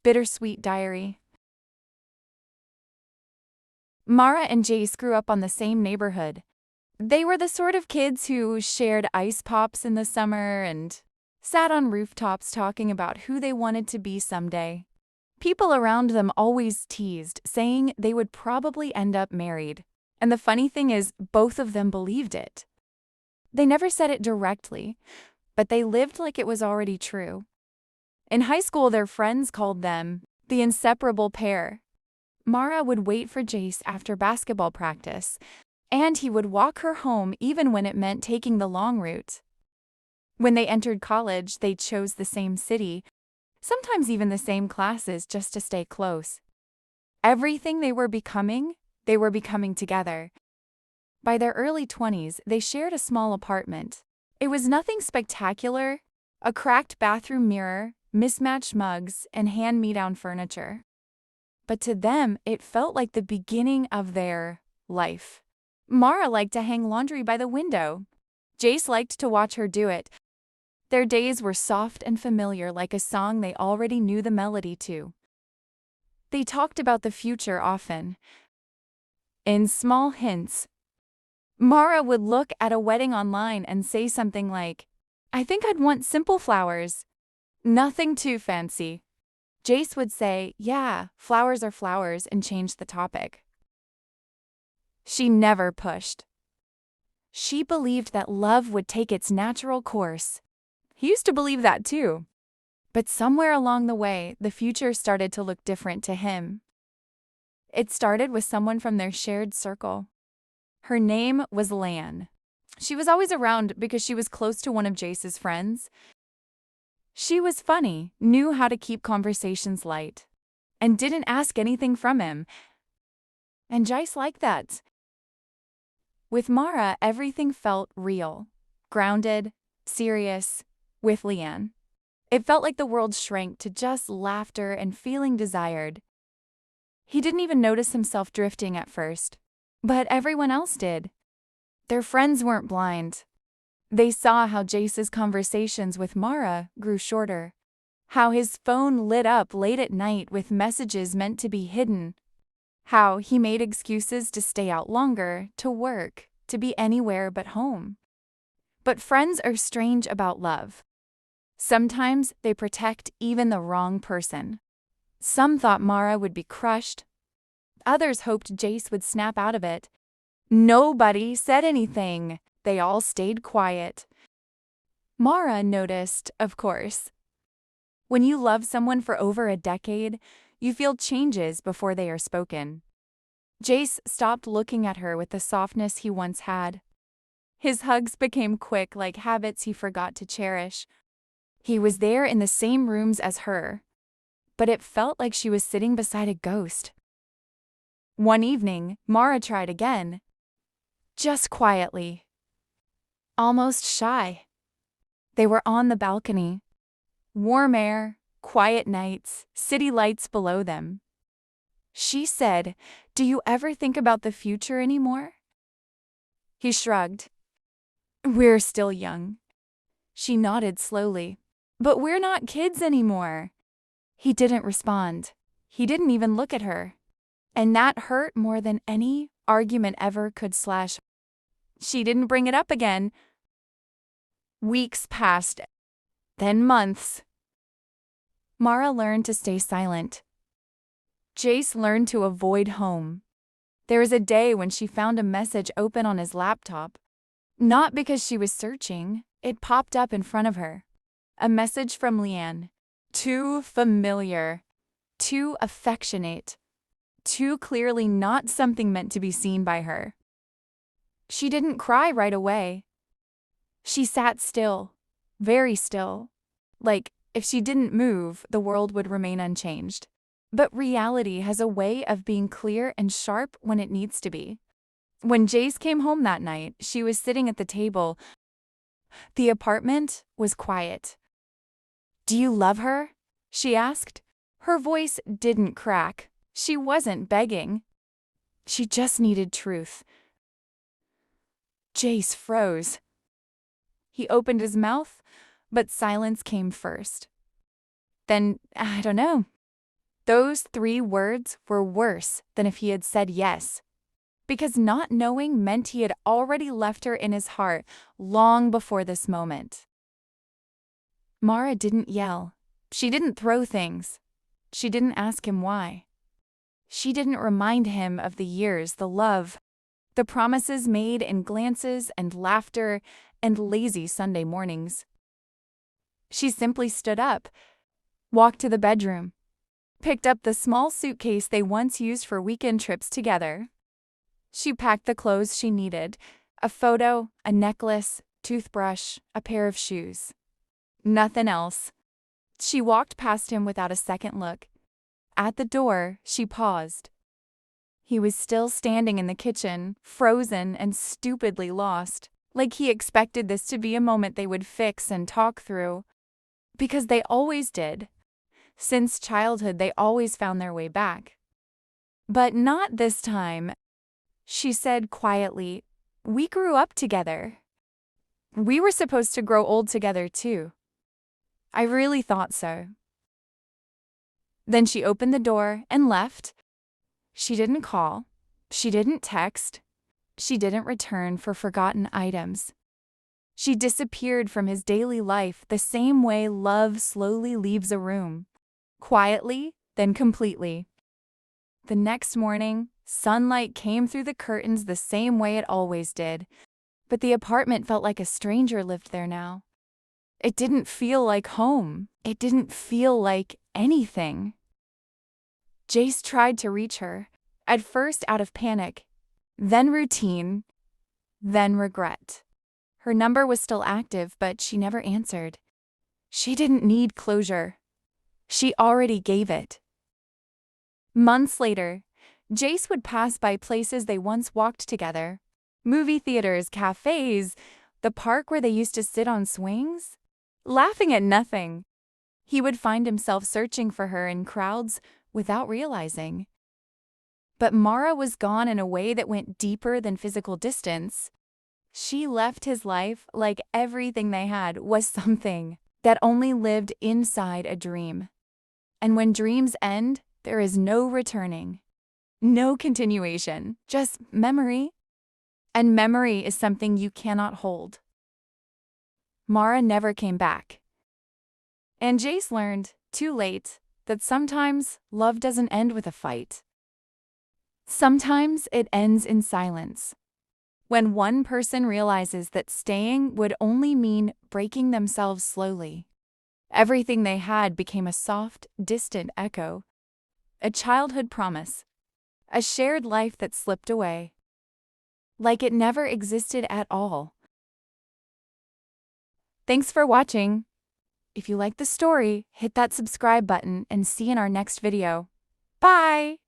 Bittersweet Diary. Mara and Jace grew up on the same neighborhood. They were the sort of kids who shared ice pops in the summer and sat on rooftops talking about who they wanted to be someday. People around them always teased, saying they would probably end up married. And the funny thing is, both of them believed it. They never said it directly, but they lived like it was already true. In high school, their friends called them the inseparable pair. Mara would wait for Jace after basketball practice, and he would walk her home even when it meant taking the long route. When they entered college, they chose the same city, sometimes even the same classes just to stay close. Everything they were becoming together. By their early 20s, they shared a small apartment. It was nothing spectacular, a cracked bathroom mirror, mismatched mugs, and hand-me-down furniture. But to them, it felt like the beginning of their life. Mara liked to hang laundry by the window. Jace liked to watch her do it. Their days were soft and familiar, like a song they already knew the melody to. They talked about the future often. In small hints, Mara would look at a wedding online and say something like, "I think I'd want simple flowers. Nothing too fancy." Jace would say, "Yeah, flowers are flowers," and change the topic. She never pushed. She believed that love would take its natural course. He used to believe that too. But somewhere along the way, the future started to look different to him. It started with someone from their shared circle. Her name was Lan. She was always around because she was close to one of Jace's friends. She was funny, knew how to keep conversations light, and didn't ask anything from him. And Jace liked that. With Mara, everything felt real, grounded, serious. With Leanne, it felt like the world shrank to just laughter and feeling desired. He didn't even notice himself drifting at first, but everyone else did. Their friends weren't blind. They saw how Jace's conversations with Mara grew shorter, how his phone lit up late at night with messages meant to be hidden, how he made excuses to stay out longer, to work, to be anywhere but home. But friends are strange about love. Sometimes they protect even the wrong person. Some thought Mara would be crushed. Others hoped Jace would snap out of it. Nobody said anything. They all stayed quiet. Mara noticed, of course. When you love someone for over a decade, you feel changes before they are spoken. Jace stopped looking at her with the softness he once had. His hugs became quick, like habits he forgot to cherish. He was there in the same rooms as her, but it felt like she was sitting beside a ghost. One evening, Mara tried again, just quietly, almost shy. They were on the balcony. Warm air, quiet nights, city lights below them. She said, "Do you ever think about the future anymore?" He shrugged. "We're still young." She nodded slowly. "But we're not kids anymore." He didn't respond. He didn't even look at her. And that hurt more than any argument ever could. She didn't bring it up again. Weeks passed, then months. Mara learned to stay silent. Jace learned to avoid home. There was a day when she found a message open on his laptop. Not because she was searching, it popped up in front of her. A message from Leanne. Too familiar, too affectionate, too clearly not something meant to be seen by her. She didn't cry right away. She sat still, very still, like if she didn't move, the world would remain unchanged. But reality has a way of being clear and sharp when it needs to be. When Jace came home that night, she was sitting at the table. The apartment was quiet. "Do you love her?" she asked. Her voice didn't crack. She wasn't begging. She just needed truth. Jace froze. He opened his mouth, but silence came first. Then, "I don't know," Those 3 words were worse than if he had said yes, because not knowing meant he had already left her in his heart long before this moment. Mara didn't yell. She didn't throw things. She didn't ask him why. She didn't remind him of the years, the love, the promises made in glances and laughter and lazy Sunday mornings. She simply stood up, walked to the bedroom, picked up the small suitcase they once used for weekend trips together. She packed the clothes she needed, a photo, a necklace, toothbrush, a pair of shoes. Nothing else. She walked past him without a second look. At the door, she paused. He was still standing in the kitchen, frozen and stupidly lost, like he expected this to be a moment they would fix and talk through. Because they always did. Since childhood, they always found their way back. But not this time. She said quietly, "We grew up together. We were supposed to grow old together too. I really thought so." Then she opened the door and left. She didn't call. She didn't text. She didn't return for forgotten items. She disappeared from his daily life the same way love slowly leaves a room. Quietly, then completely. The next morning, sunlight came through the curtains the same way it always did, but the apartment felt like a stranger lived there now. It didn't feel like home. It didn't feel like anything. Jace tried to reach her, at first out of panic, then routine, then regret. Her number was still active, but she never answered. She didn't need closure. She already gave it. Months later, Jace would pass by places they once walked together. Movie theaters, cafes, the park where they used to sit on swings, laughing at nothing. He would find himself searching for her in crowds without realizing. But Mara was gone in a way that went deeper than physical distance. She left his life like everything they had was something that only lived inside a dream. And when dreams end, there is no returning, no continuation, just memory. And memory is something you cannot hold. Mara never came back. And Jace learned, too late, that sometimes love doesn't end with a fight. Sometimes it ends in silence. When one person realizes that staying would only mean breaking themselves slowly. Everything they had became a soft, distant echo. A childhood promise. A shared life that slipped away. Like it never existed at all. Thanks for watching. If you like the story, hit that subscribe button and see you in our next video. Bye!